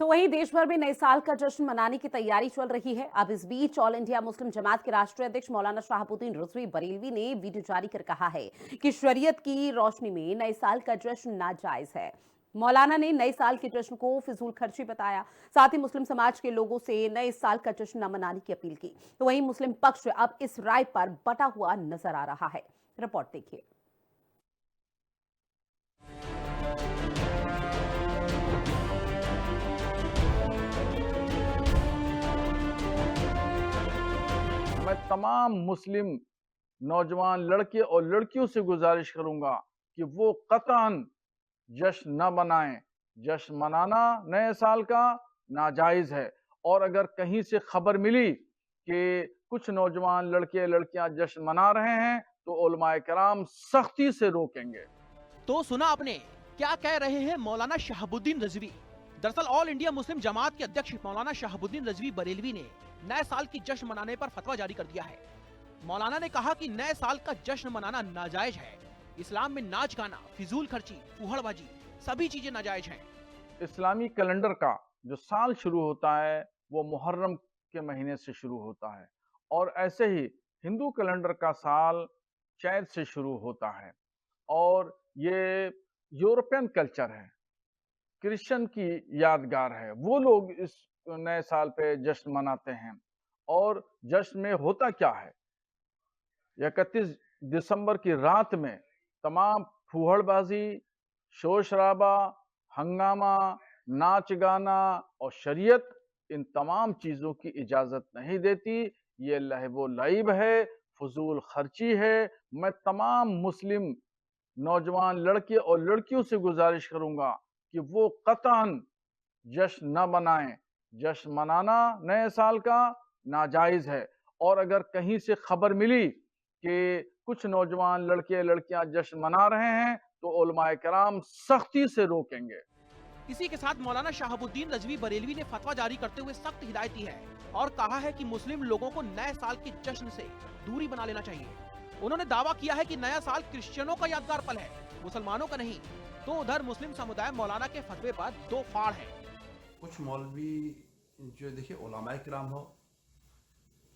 तो वहीं देश भर में नए साल का जश्न मनाने की तैयारी चल रही है। अब इस बीच ऑल इंडिया मुस्लिम जमात के राष्ट्रीय अध्यक्ष मौलाना शहाबुद्दीन रिजवी बरेलवी ने वीडियो जारी कर कहा है कि शरीयत की रोशनी में नए साल का जश्न नाजायज है। मौलाना ने नए साल के जश्न को फिजूल खर्ची बताया। साथ ही मुस्लिम समाज के लोगों से नए साल का जश्न न मनाने की अपील की। तो वहीं मुस्लिम पक्ष अब इस राय पर बटा हुआ नजर आ रहा है। रिपोर्ट देखिए। मैं तमाम मुस्लिम नौजवान लड़के और लड़कियों से गुजारिश करूंगा कि वो कतन जश्न न मनाएं। जश्न मनाना नए साल का नाजायज है, और अगर कहीं से खबर मिली कि कुछ नौजवान लड़के लड़कियां जश्न मना रहे हैं तो उलमाए कराम सख्ती से रोकेंगे। तो सुना आपने क्या कह रहे हैं मौलाना शहाबुद्दीन रिजवी। दरअसल ऑल इंडिया मुस्लिम जमात के अध्यक्ष मौलाना शहाबुद्दीन रिजवी बरेलवी ने नए साल की जश्न मनाने पर फतवा जारी कर दिया है। मौलाना ने कहा कि नए साल का जश्न मनाना नाजायज है। इस्लाम में नाच गाना, फिजूल खर्ची, फुहड़बाजी सभी चीजें नाजायज हैं। इस्लामी कैलेंडर का जो साल शुरू होता है वो मुहर्रम के महीने से शुरू होता है, और ऐसे ही हिंदू कैलेंडर का साल चैत से शुरू होता है। और ये यूरोपियन कल्चर है, क्रिश्चियन की यादगार है। वो लोग इस नए साल पे जश्न मनाते हैं। और जश्न में होता क्या है, 31 दिसंबर की रात में तमाम फूहड़बाजी, शोर शराबा, हंगामा, नाच गाना और शरीयत इन तमाम चीजों की इजाजत नहीं देती। ये लहबो लाइब है, फजूल खर्ची है। मैं तमाम मुस्लिम नौजवान लड़के और लड़कियों से गुजारिश करूंगा कि वो कतन जश्न न मनाएं। जश्न मनाना नए साल का नाजायज है, और अगर कहीं से खबर मिली कि कुछ नौजवान लड़के लड़कियां जश्न मना रहे हैं तो उलमाए कराम सख्ती से रोकेंगे। इसी के साथ मौलाना शहाबुद्दीन रिजवी बरेलवी ने फतवा जारी करते हुए सख्त हिदायत दी है और कहा है कि मुस्लिम लोगों को नए साल के जश्न से दूरी बना लेना चाहिए। उन्होंने दावा किया है कि नया साल क्रिश्चियनों का यादगार पल है, मुसलमानों का नहीं। तो उधर मुस्लिम समुदाय मौलाना के फतवे पर दो फाड़ है। कुछ मौलवी जो देखिए उलमाए किराम हो,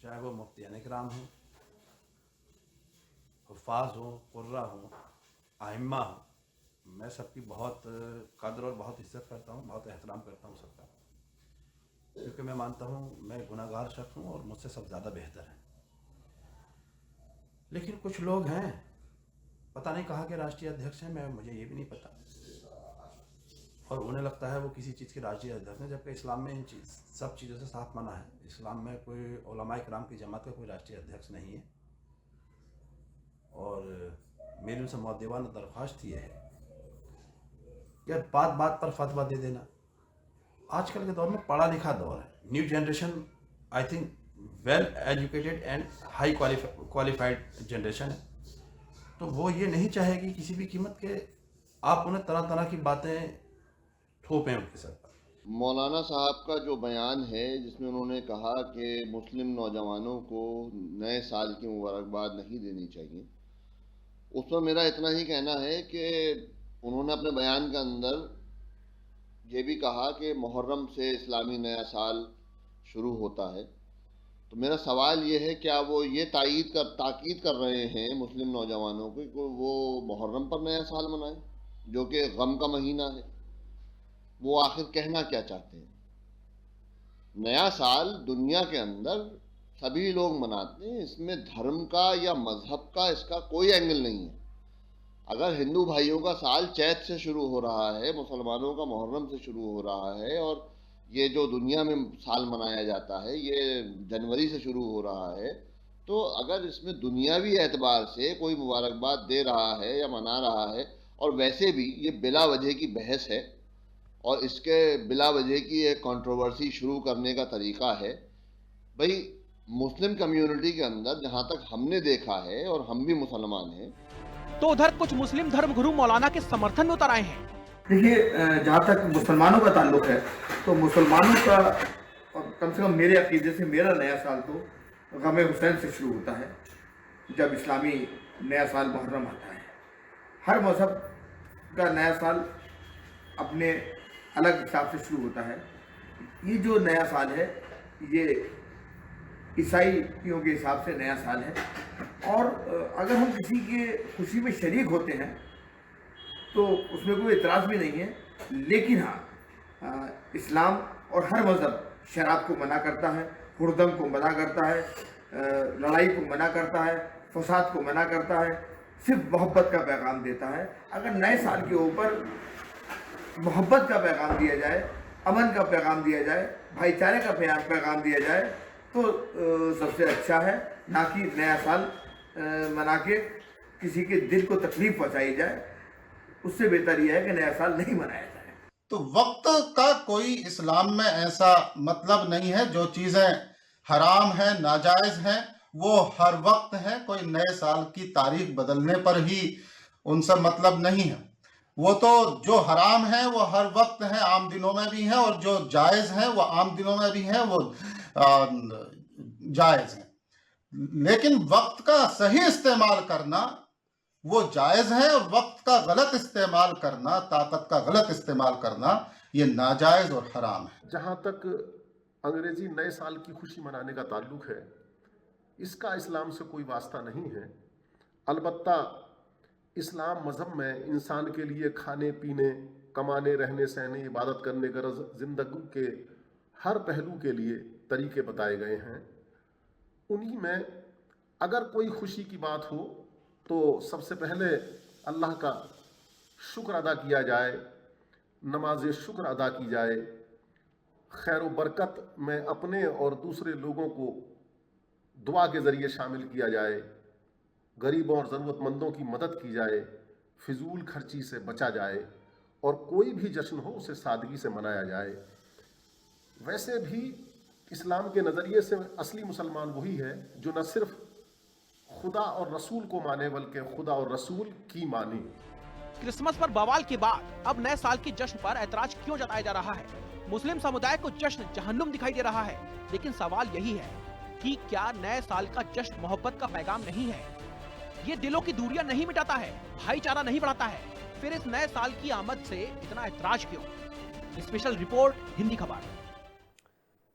चाहे वो मुफ्तियान किराम हो, हुफ़ाज़ हो, कुर्रा हो, आइम्मा हो, मैं सबकी बहुत कदर और बहुत इज्जत करता हूँ, बहुत एहतराम करता हूँ सबका, क्योंकि मैं मानता हूँ मैं गुनहगार शख्स हूँ और मुझसे सब ज़्यादा बेहतर है। लेकिन कुछ लोग हैं, पता नहीं कहाँ के राष्ट्रीय अध्यक्ष हैं, मुझे ये भी नहीं पता, और उन्हें लगता है वो किसी चीज़ के राष्ट्रीय अध्यक्ष हैं, जबकि इस्लाम में इन सब चीज़ों से साफ मना है। इस्लाम में कोई उलमाए किराम की जमात का कोई राष्ट्रीय अध्यक्ष नहीं है। और मेरी उनसे मुअद्दिबाना दरख्वास्त ये है यार, बात बात पर फतवा दे देना। आजकल के दौर में पढ़ा लिखा दौर है, new generation I think well educated and high qualified generation है, तो वो ये नहीं चाहेगी किसी भी कीमत के आप उन्हें तरह तरह की बातें थोपें उनके सर पर। मौलाना साहब का जो बयान है जिसमें उन्होंने कहा कि मुस्लिम नौजवानों को नए साल की मुबारकबाद नहीं देनी चाहिए, उस पर मेरा इतना ही कहना है कि उन्होंने अपने बयान के अंदर ये भी कहा कि मुहर्रम से इस्लामी नया साल शुरू होता है। तो मेरा सवाल ये है, क्या वो ये ताकीद कर रहे हैं मुस्लिम नौजवानों को कि वो मुहर्रम पर नया साल मनाएं, जो कि गम का महीना है? वो आखिर कहना क्या चाहते हैं? नया साल दुनिया के अंदर सभी लोग मनाते हैं, इसमें धर्म का या मजहब का इसका कोई एंगल नहीं है। अगर हिंदू भाइयों का साल चैत से शुरू हो रहा है, मुसलमानों का मुहर्रम से शुरू हो रहा है, और ये जो दुनिया में साल मनाया जाता है ये जनवरी से शुरू हो रहा है, तो अगर इसमें दुनियावी एतबार से कोई मुबारकबाद दे रहा है या मना रहा है, और वैसे भी ये बिला वजह की बहस है और इसके बिला वजह की एक कंट्रोवर्सी शुरू करने का तरीका है, भाई मुस्लिम कम्युनिटी के अंदर जहाँ तक हमने देखा है, और हम भी मुसलमान हैं, तो उधर कुछ मुस्लिम धर्मगुरु मौलाना के समर्थन में उतर आए हैं। देखिए, जहाँ तक मुसलमानों का ताल्लुक है तो मुसलमानों का, और कम से कम मेरे अकीदे से, मेरा नया साल तो गम हुसैन से शुरू होता है, जब इस्लामी नया साल मुहर्रम आता है। हर मज़हब का नया साल अपने अलग हिसाब से शुरू होता है। ये जो नया साल है ये ईसाइयों के हिसाब से नया साल है, और अगर हम किसी के खुशी में शरीक होते हैं तो उसमें कोई एतराज़ भी नहीं है। लेकिन हाँ, इस्लाम और हर मज़हब शराब को मना करता है, हुरदम को मना करता है, लड़ाई को मना करता है, फसाद को मना करता है, सिर्फ मोहब्बत का पैगाम देता है। अगर नए साल के ऊपर मोहब्बत का पैगाम दिया जाए, अमन का पैगाम दिया जाए, भाईचारे का पैगाम दिया जाए तो सबसे अच्छा है, ना कि नया साल मना के किसी के दिल को तकलीफ पहुंचाई जाए। उससे बेहतर यह है कि नया साल नहीं मनाया जाए। तो वक्त का कोई इस्लाम में ऐसा मतलब नहीं है। जो चीज़ें हराम हैं, नाजायज़ हैं, वो हर वक्त हैं। कोई नए साल की तारीख बदलने पर ही उनसे मतलब नहीं है। वो तो जो हराम है वो हर वक्त है, आम दिनों में भी है, और जो जायज़ है वो आम दिनों में भी है, वो जायज़ है। लेकिन वक्त का सही इस्तेमाल करना वो जायज़ है, और वक्त का गलत इस्तेमाल करना, ताकत का गलत इस्तेमाल करना, ये नाजायज़ और हराम है। जहाँ तक अंग्रेजी नए साल की खुशी मनाने का ताल्लुक है, इसका इस्लाम से कोई वास्ता नहीं है। अलबत्ता इस्लाम मज़हब में इंसान के लिए खाने पीने, कमाने, रहने सहने, इबादत करने, गरज ज़िंदगी के हर पहलू के लिए तरीके बताए गए हैं। उन्हीं में अगर कोई खुशी की बात हो तो सबसे पहले अल्लाह का शुक्र अदा किया जाए, नमाज शुक्र अदा की जाए, खैर व बरकत में अपने और दूसरे लोगों को दुआ के ज़रिए शामिल किया जाए, गरीबों और ज़रूरतमंदों की मदद की जाए, फिजूल खर्ची से बचा जाए, और कोई भी जश्न हो उसे सादगी से मनाया जाए। वैसे भी इस्लाम के नज़रिए से असली मुसलमान वही है जो न सिर्फ खुदा और रसूल को माने बल्कि खुदा और रसूल की माने। क्रिसमस पर बवाल के बाद अब नए साल के जश्न पर ऐतराज क्यों जताया जा रहा है? मुस्लिम समुदाय को जश्न जहन्नुम दिखाई दे रहा है, लेकिन सवाल यही है कि क्या नए साल का जश्न मोहब्बत का पैगाम नहीं है? ये दिलों की दूरियां नहीं मिटाता है, भाईचारा नहीं बढ़ाता है? फिर इस नए साल की आमद से इतना ऐतराज क्यों? स्पेशल रिपोर्ट, हिंदी खबर।